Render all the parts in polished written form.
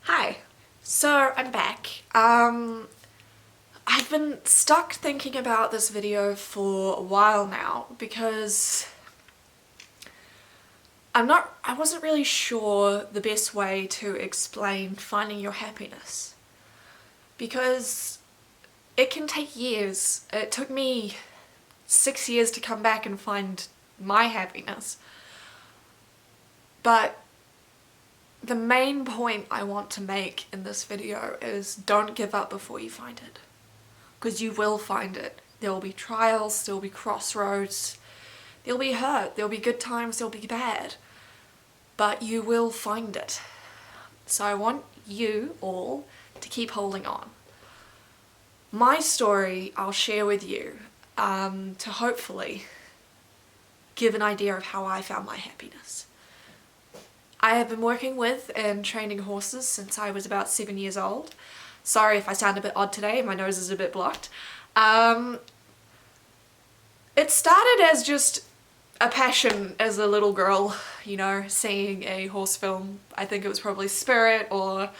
Hi. So I'm back. I've been stuck thinking about this video for a while now because I wasn't really sure the best way to explain finding your happiness, because it can take years. It took me 6 years to come back and find my happiness. But the main point I want to make in this video is don't give up before you find it. Because you will find it. There will be trials, there will be crossroads, there'll be hurt, there'll be good times, there'll be bad. But you will find it. So I want you all to keep holding on. My story I'll share with you to hopefully give an idea of how I found my happiness. I have been working with and training horses since I was about 7 years old. Sorry if I sound a bit odd today, my nose is a bit blocked. It started as just a passion as a little girl, you know, seeing a horse film. I think it was probably Spirit or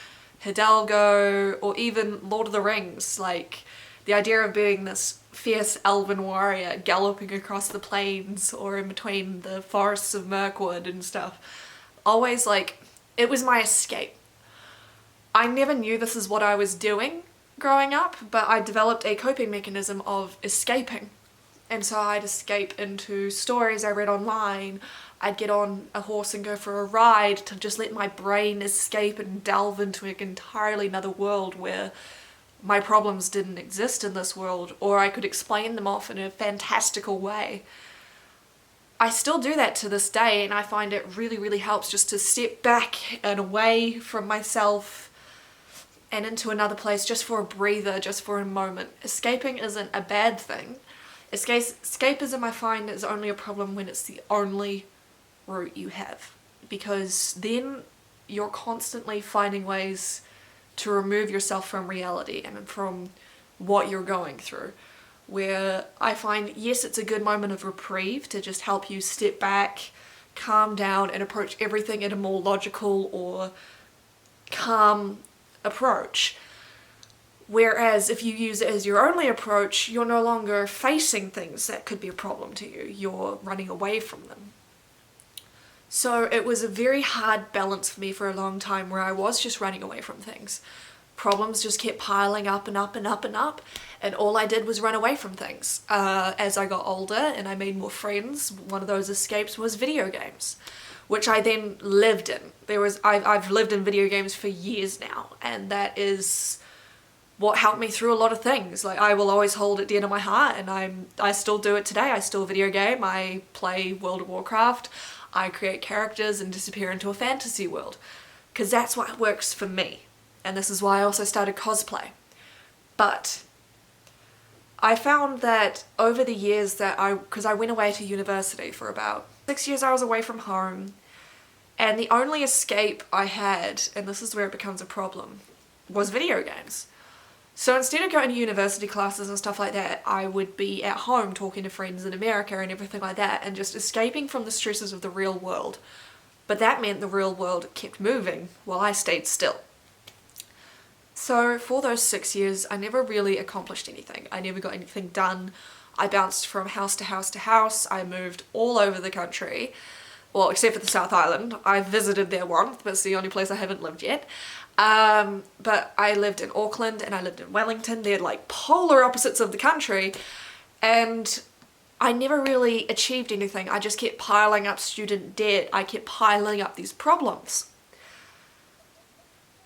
Hidalgo or even Lord of the Rings. Like, the idea of being this fierce elven warrior galloping across the plains or in between the forests of Mirkwood and stuff. Always, like, it was my escape. I never knew this is what I was doing growing up, but I developed a coping mechanism of escaping. And so I'd escape into stories I read online. I'd get on a horse and go for a ride to just let my brain escape and delve into an entirely another world where my problems didn't exist in this world, or I could explain them off in a fantastical way. I still do that to this day, and I find it really, really helps just to step back and away from myself and into another place just for a breather, just for a moment. Escaping isn't a bad thing. Escapism, I find, is only a problem when it's the only route you have, because then you're constantly finding ways to remove yourself from reality and from what you're going through. Where I find, yes, it's a good moment of reprieve to just help you step back, calm down, and approach everything in a more logical or calm approach. Whereas if you use it as your only approach, you're no longer facing things that could be a problem to you. You're running away from them. So it was a very hard balance for me for a long time where I was just running away from things. Problems just kept piling up and up and up and up, and all I did was run away from things. As I got older and I made more friends, one of those escapes was video games, which I then lived in. I've lived in video games for years now, and that is what helped me through a lot of things. Like, I will always hold it dear to my heart, and I still do it today. I still video game, I play World of Warcraft, I create characters and disappear into a fantasy world, because that's what works for me. And this is why I also started cosplay. But I found that over the years that because I went away to university for about 6 years, I was away from home, and the only escape I had, and this is where it becomes a problem, was video games. So instead of going to university classes and stuff like that, I would be at home talking to friends in America and everything like that, and just escaping from the stresses of the real world. But that meant the real world kept moving while I stayed still. So for those 6 years, I never really accomplished anything. I never got anything done. I bounced from house to house to house. I moved all over the country. Well, except for the South Island. I visited there once, but it's the only place I haven't lived yet. But I lived in Auckland and I lived in Wellington. They're like polar opposites of the country. And I never really achieved anything. I just kept piling up student debt. I kept piling up these problems.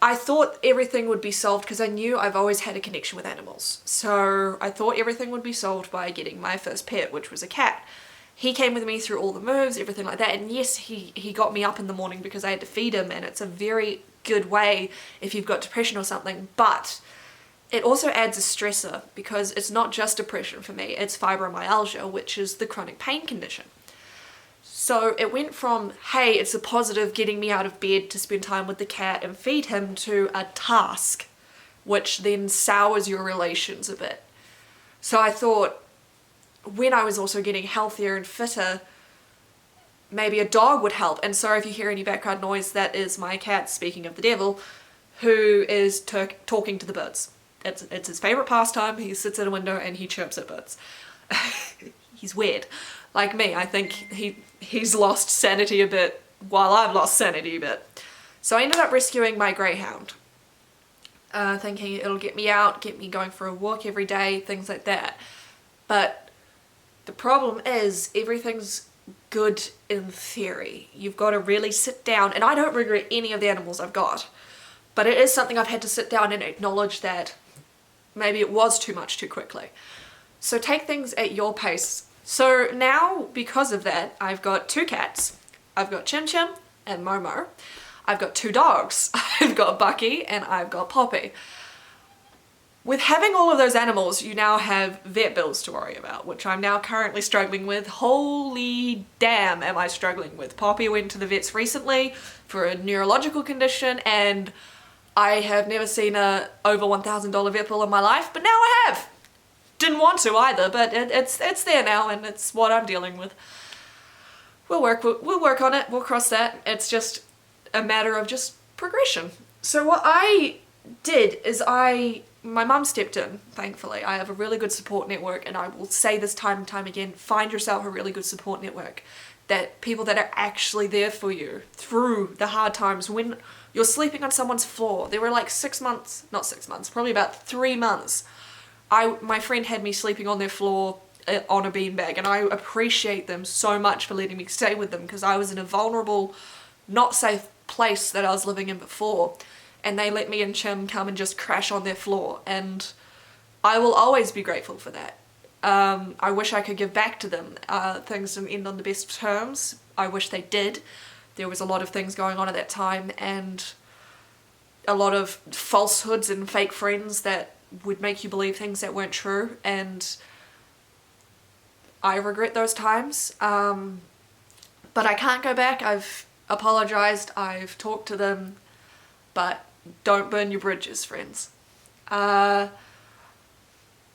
I thought everything would be solved because I knew I've always had a connection with animals. So I thought everything would be solved by getting my first pet, which was a cat. He came with me through all the moves, everything like that. And yes, he got me up in the morning because I had to feed him, and it's a very good way if you've got depression or something. But it also adds a stressor because it's not just depression for me, it's fibromyalgia, which is the chronic pain condition. So it went from, hey, it's a positive getting me out of bed to spend time with the cat and feed him, to a task, which then sours your relations a bit. So I thought, when I was also getting healthier and fitter, maybe a dog would help. And sorry if you hear any background noise, that is my cat, speaking of the devil, who is talking to the birds. It's his favourite pastime. He sits at a window and he chirps at birds. He's weird. Like me, I think he's lost sanity a bit while I've lost sanity a bit. So I ended up rescuing my greyhound. Thinking it'll get me out, get me going for a walk every day, things like that. But the problem is everything's good in theory. You've got to really sit down, and I don't regret any of the animals I've got, but it is something I've had to sit down and acknowledge that maybe it was too much too quickly. So take things at your pace. So now, because of that, I've got 2 cats. I've got Chim Chim and Momo. I've got 2 dogs. I've got Bucky and I've got Poppy. With having all of those animals, you now have vet bills to worry about, which I'm now currently struggling with. Holy damn am I struggling with. Poppy went to the vets recently for a neurological condition, and I have never seen a over $1,000 vet bill in my life, but now I have. Didn't want to either, but it's there now, and it's what I'm dealing with. We'll work on it, we'll cross that. It's just a matter of just progression. So what I did is my mum stepped in, thankfully. I have a really good support network, and I will say this time and time again, find yourself a really good support network. That people that are actually there for you through the hard times when you're sleeping on someone's floor. There were like 6 months, not 6 months, probably about 3 months. My friend had me sleeping on their floor on a beanbag, and I appreciate them so much for letting me stay with them, because I was in a vulnerable, not safe place that I was living in before, and they let me and Chim come and just crash on their floor, and I will always be grateful for that. I wish I could give back to them. Things didn't end on the best terms. I wish they did. There was a lot of things going on at that time, and a lot of falsehoods and fake friends that would make you believe things that weren't true, and I regret those times. But I can't go back. I've apologized, I've talked to them, but don't burn your bridges, friends.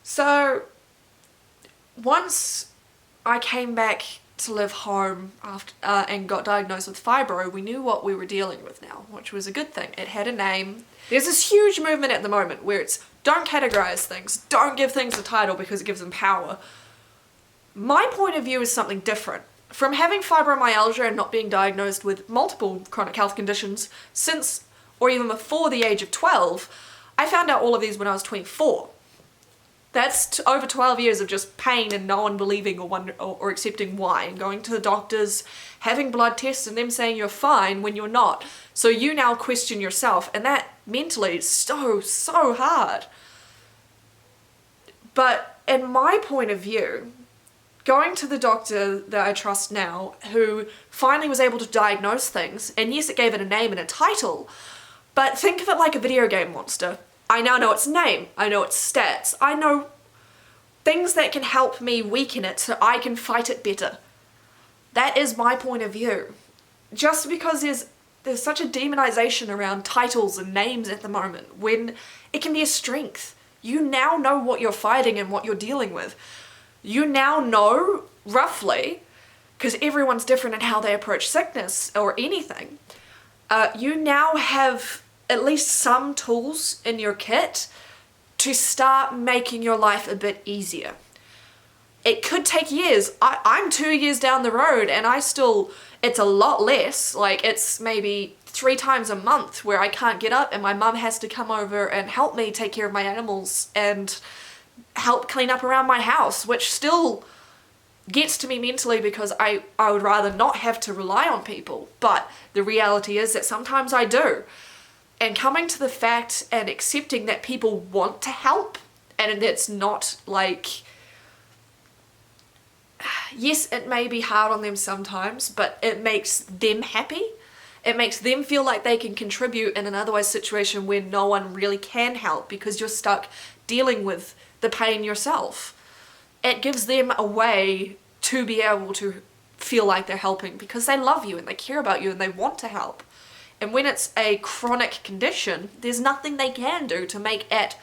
So once I came back to live home after and got diagnosed with fibro, we knew what we were dealing with now, which was a good thing. It had a name. There's this huge movement at the moment where it's don't categorize things, don't give things a title because it gives them power. My point of view is something different. From having fibromyalgia and not being diagnosed with multiple chronic health conditions since, or even before the age of 12, I found out all of these when I was 24. That's over 12 years of just pain and no one believing or accepting why, and going to the doctors, having blood tests and them saying you're fine when you're not. So you now question yourself, and that mentally is so hard. But in my point of view, going to the doctor that I trust now, who finally was able to diagnose things, and yes, it gave it a name and a title, but think of it like a video game monster. I now know its name, I know its stats, I know things that can help me weaken it so I can fight it better. That is my point of view. Just because there's such a demonization around titles and names at the moment, when it can be a strength. You now know what you're fighting and what you're dealing with. You now know, roughly, because everyone's different in how they approach sickness or anything, you now have at least some tools in your kit to start making your life a bit easier. It could take years. I'm 2 years down the road and it's a lot less, like it's maybe 3 times a month where I can't get up and my mum has to come over and help me take care of my animals and help clean up around my house, which still gets to me mentally because I would rather not have to rely on people. But the reality is that sometimes I do. And coming to the fact and accepting that people want to help, and it's not like, yes, it may be hard on them sometimes, but it makes them happy. It makes them feel like they can contribute in an otherwise situation where no one really can help because you're stuck dealing with the pain yourself. It gives them a way to be able to feel like they're helping because they love you and they care about you and they want to help. And when it's a chronic condition, there's nothing they can do to make it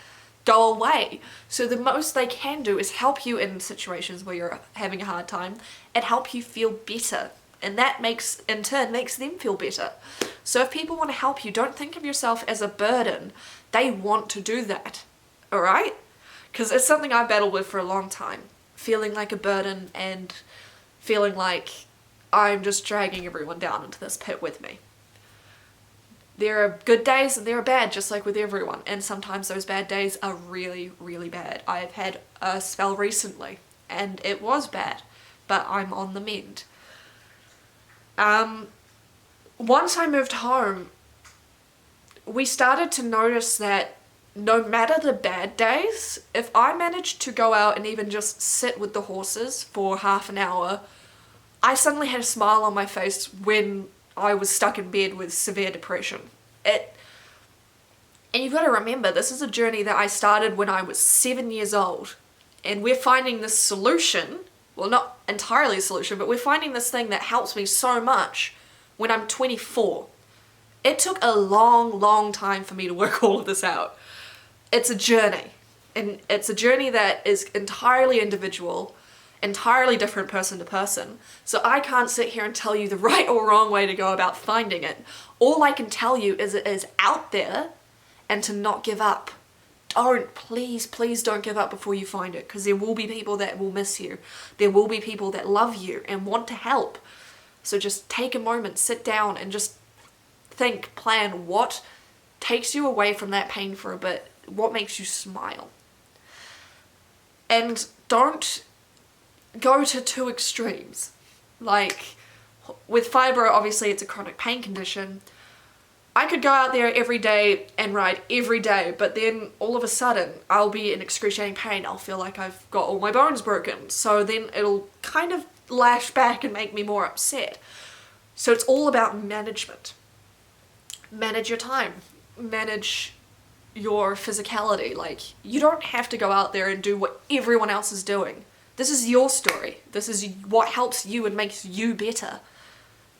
go away. So the most they can do is help you in situations where you're having a hard time and help you feel better. and that in turn makes them feel better. So if people want to help you, don't think of yourself as a burden. They want to do that, all right? Because it's something I've battled with for a long time, feeling like a burden and feeling like I'm just dragging everyone down into this pit with me. There are good days and there are bad, just like with everyone, and sometimes those bad days are really, really bad. I've had a spell recently and it was bad, but I'm on the mend. Once I moved home, we started to notice that no matter the bad days, if I managed to go out and even just sit with the horses for half an hour, I suddenly had a smile on my face when I was stuck in bed with severe depression. And you've got to remember, this is a journey that I started when I was 7 years old. And we're finding this solution, well, not entirely a solution, but we're finding this thing that helps me so much when I'm 24. It took a long, long time for me to work all of this out. It's a journey. And it's a journey that is entirely individual, entirely different person to person. So I can't sit here and tell you the right or wrong way to go about finding it. All I can tell you is it is out there and to not give up. Please don't give up before you find it, because there will be people that will miss you. There will be people that love you and want to help. So just take a moment, sit down and just think, plan what takes you away from that pain for a bit, what makes you smile. And don't go to two extremes. Like with fibro, obviously it's a chronic pain condition. I could go out there every day and ride every day, but then all of a sudden I'll be in excruciating pain. I'll feel like I've got all my bones broken. So then it'll kind of lash back and make me more upset. So it's all about management. Manage your time. Manage your physicality. Like, you don't have to go out there and do what everyone else is doing. This is your story. This is what helps you and makes you better.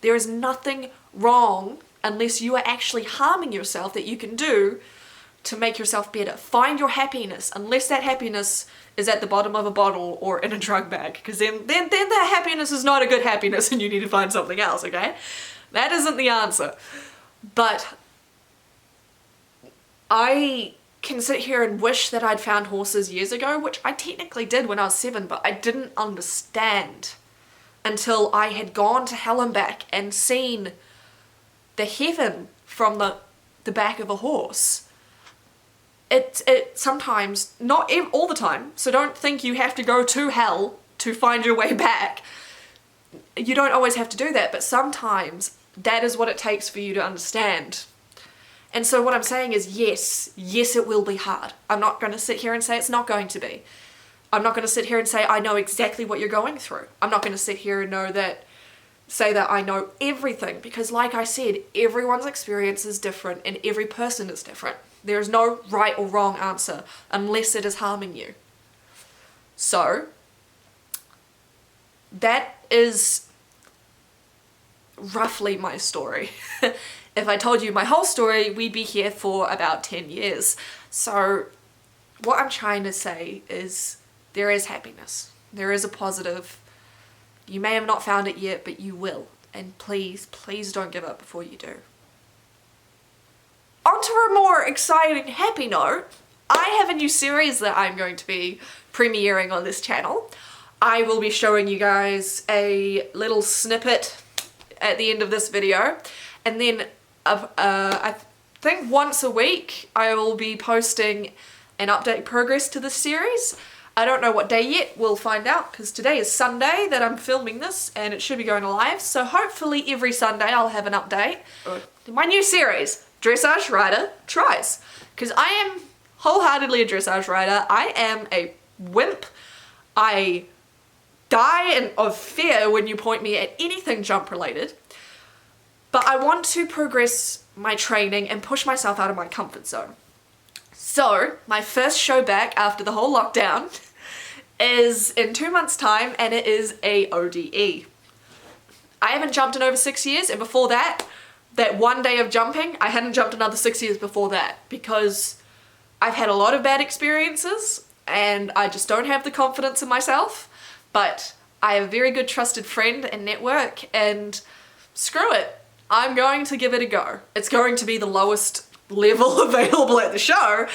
There is nothing wrong, unless you are actually harming yourself, that you can do to make yourself better. Find your happiness, unless that happiness is at the bottom of a bottle or in a drug bag, because then that happiness is not a good happiness and you need to find something else, okay? That isn't the answer. But I can sit here and wish that I'd found horses years ago, which I technically did when I was 7, but I didn't understand until I had gone to hell and back and seen the heaven from the back of a horse. It sometimes, not all the time, so don't think you have to go to hell to find your way back. You don't always have to do that, but sometimes that is what it takes for you to understand. And so what I'm saying is, yes, it will be hard. I'm not going to sit here and say it's not going to be. I'm not going to sit here and say I know exactly what you're going through. I'm not going to sit here and say that I know everything, because like I said, everyone's experience is different and every person is different. There is no right or wrong answer unless it is harming you. So that is roughly my story. If I told you my whole story, we'd be here for about 10 years. So what I'm trying to say is there is happiness. There is a positive. You may have not found it yet, but you will. And please don't give up before you do. On to a more exciting, happy note. I have a new series that I'm going to be premiering on this channel. I will be showing you guys a little snippet at the end of this video. And then I think once a week I will be posting an update progress to this series. I don't know what day yet, we'll find out, because today is Sunday that I'm filming this and it should be going live, so hopefully every Sunday I'll have an update. My new series, Dressage Rider Tries, because I am wholeheartedly a dressage rider. I am a wimp. I die of fear when you point me at anything jump related. But I want to progress my training and push myself out of my comfort zone. So, my first show back after the whole lockdown is in 2 months' time, and it is a ODE. I haven't jumped in over 6 years, and before that one day of jumping, I hadn't jumped another 6 years before that, because I've had a lot of bad experiences, and I just don't have the confidence in myself. But I have a very good trusted friend and network, and screw it. I'm going to give it a go. It's going to be the lowest level available at the show,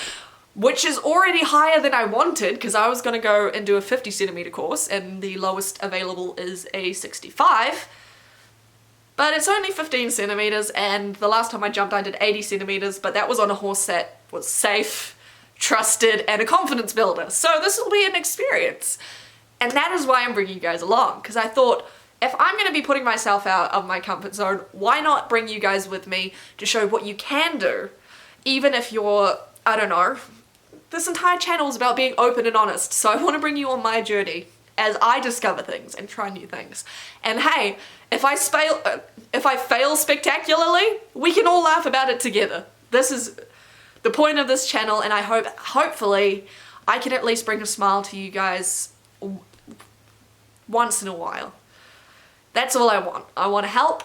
which is already higher than I wanted, because I was going to go and do a 50 centimeter course and the lowest available is a 65. But it's only 15 centimeters, and the last time I jumped I did 80 centimeters, but that was on a horse that was safe, trusted, and a confidence builder. So this will be an experience. And that is why I'm bringing you guys along, because I thought, if I'm going to be putting myself out of my comfort zone, why not bring you guys with me to show what you can do, even if you're, I don't know, this entire channel is about being open and honest, so I want to bring you on my journey as I discover things and try new things. And hey, if I fail spectacularly, we can all laugh about it together. This is the point of this channel, and I hopefully I can at least bring a smile to you guys once in a while. That's all I want. I want to help,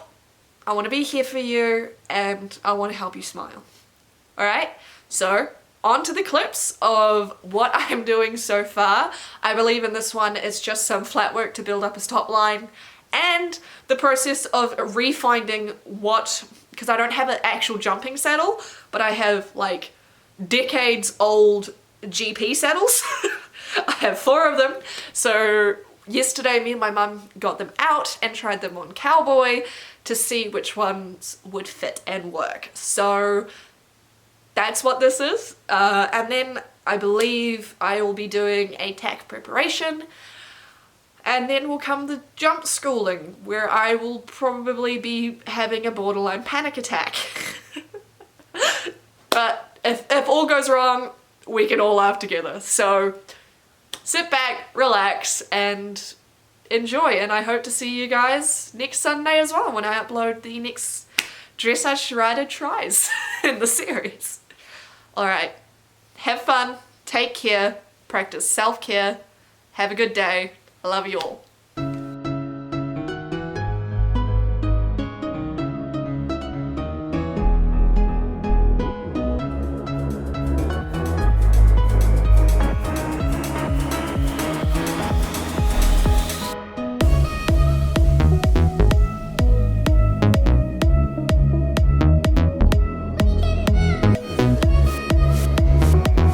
I want to be here for you, and I want to help you smile. Alright, so on to the clips of what I am doing so far. I believe in this one it's just some flat work to build up his top line, and the process of refinding what, because I don't have an actual jumping saddle, but I have like decades old GP saddles. I have 4 of them. So yesterday me and my mum got them out and tried them on Cowboy to see which ones would fit and work. So that's what this is. And then I believe I will be doing a tack preparation, and then will come the jump schooling, where I will probably be having a borderline panic attack. But if all goes wrong, we can all laugh together. So sit back, relax, and enjoy. And I hope to see you guys next Sunday as well, when I upload the next dressage rider tries in the series. Alright, have fun, take care, practice self-care, have a good day, I love you all.